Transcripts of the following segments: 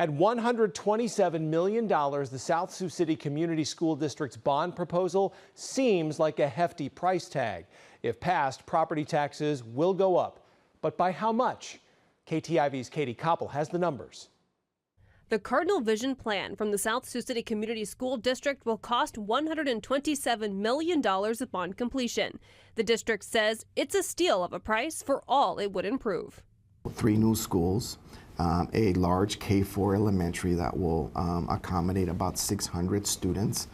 At $127 million, the South Sioux City Community School District's bond proposal seems like a hefty price tag. If passed, property taxes will go up. But by how much? KTIV's Katie Koppel has the numbers. The Cardinal Vision plan from the South Sioux City Community School District will cost $127 million upon completion. The district says it's a steal of a price for all it would improve. 3 new schools, a large K-4 elementary that will accommodate about 600 students,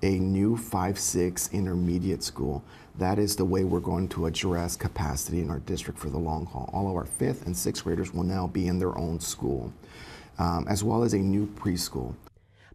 a new 5-6 intermediate school. That is the way we're going to address capacity in our district for the long haul. All of our 5th and 6th graders will now be in their own school, as well as a new preschool.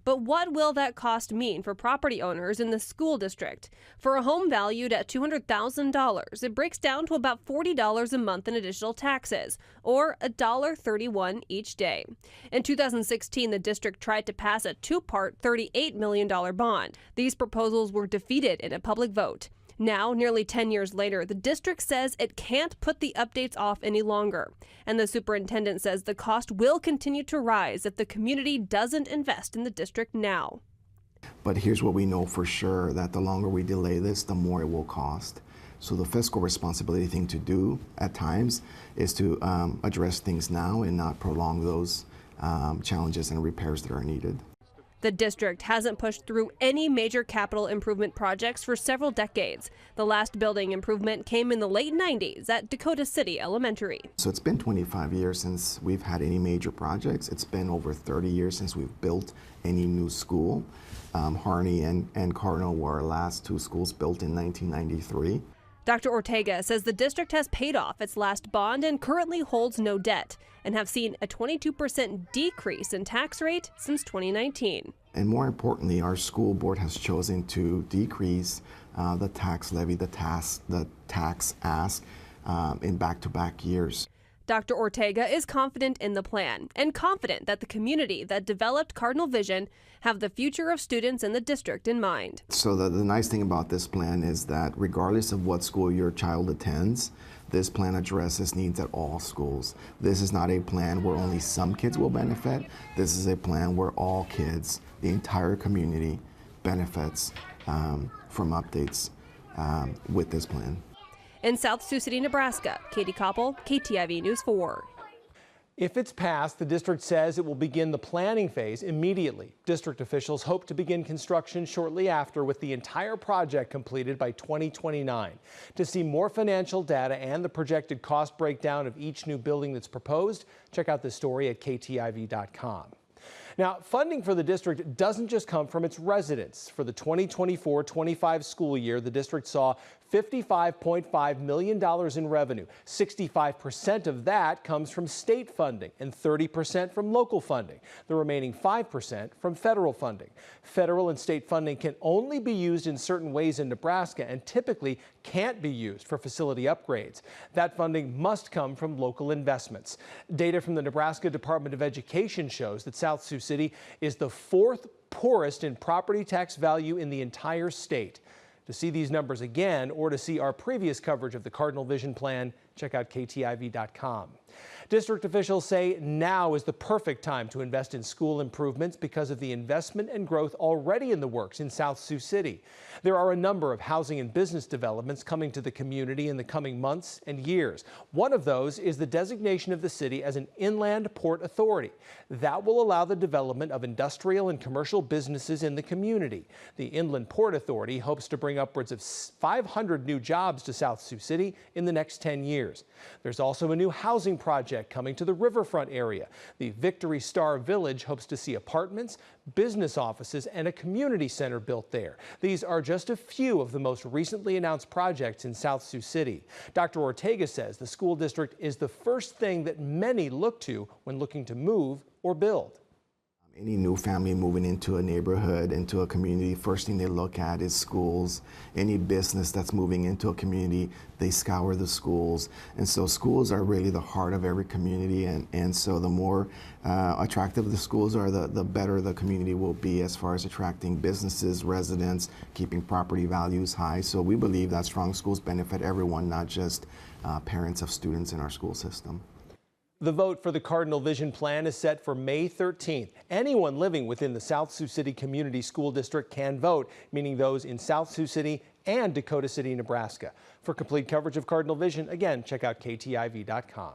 But what will that cost mean for property owners in the school district? For a home valued at $200,000, it breaks down to about $40 a month in additional taxes, or $1.31 each day. In 2016, the district tried to pass a 2-part $38 million bond. These proposals were defeated in a public vote. Now, nearly 10 years later, the district says it can't put the updates off any longer. And the superintendent says the cost will continue to rise if the community doesn't invest in the district now. But here's what we know for sure, that the longer we delay this, the more it will cost. So the fiscal responsibility thing to do at times is to address things now and not prolong those challenges and repairs that are needed. The district hasn't pushed through any major capital improvement projects for several decades. The last building improvement came in the late 90s at Dakota City Elementary. So it's been 25 years since we've had any major projects. It's been over 30 years since we've built any new school. Harney and Cardinal were our last 2 schools built in 1993. Dr. Ortega says the district has paid off its last bond and currently holds no debt, and have seen a 22% decrease in tax rate since 2019. And more importantly, our school board has chosen to decrease the tax levy, the tax ask in back-to-back years. Dr. Ortega is confident in the plan and confident that the community that developed Cardinal Vision have the future of students in the district in mind. So the nice thing about this plan is that regardless of what school your child attends, this plan addresses needs at all schools. This is not a plan where only some kids will benefit. This is a plan where all kids, the entire community, benefits from updates with this plan. In South Sioux City, Nebraska, Katie Koppel, KTIV News 4. If it's passed, the district says it will begin the planning phase immediately. District officials hope to begin construction shortly after, with the entire project completed by 2029. To see more financial data and the projected cost breakdown of each new building that's proposed, check out this story at KTIV.com. Now, funding for the district doesn't just come from its residents. For the 2024-25 school year, the district saw $55.5 million in revenue. 65% of that comes from state funding and 30% from local funding. The remaining 5% from federal funding. Federal and state funding can only be used in certain ways in Nebraska and typically can't be used for facility upgrades. That funding must come from local investments. Data from the Nebraska Department of Education shows that South Sioux City is the 4th poorest in property tax value in the entire state. To see these numbers again or to see our previous coverage of the Cardinal Vision plan, check out KTIV.com. District officials say now is the perfect time to invest in school improvements because of the investment and growth already in the works in South Sioux City. There are a number of housing and business developments coming to the community in the coming months and years. One of those is the designation of the city as an inland port authority. That will allow the development of industrial and commercial businesses in the community. The Inland Port Authority hopes to bring upwards of 500 new jobs to South Sioux City in the next 10 years. There's also a new housing project coming to the riverfront area. The Victory Star Village hopes to see apartments, business offices, and a community center built there. These are just a few of the most recently announced projects in South Sioux City. Dr. Ortega says the school district is the first thing that many look to when looking to move or build. Any new family moving into a neighborhood, into a community, first thing they look at is schools. Any business that's moving into a community, they scour the schools. And so schools are really the heart of every community. And so the more attractive the schools are, the better the community will be as far as attracting businesses, residents, keeping property values high. So we believe that strong schools benefit everyone, not just parents of students in our school system. The vote for the Cardinal Vision plan is set for May 13th. Anyone living within the South Sioux City Community School District can vote, meaning those in South Sioux City and Dakota City, Nebraska. For complete coverage of Cardinal Vision, again, check out KTIV.com.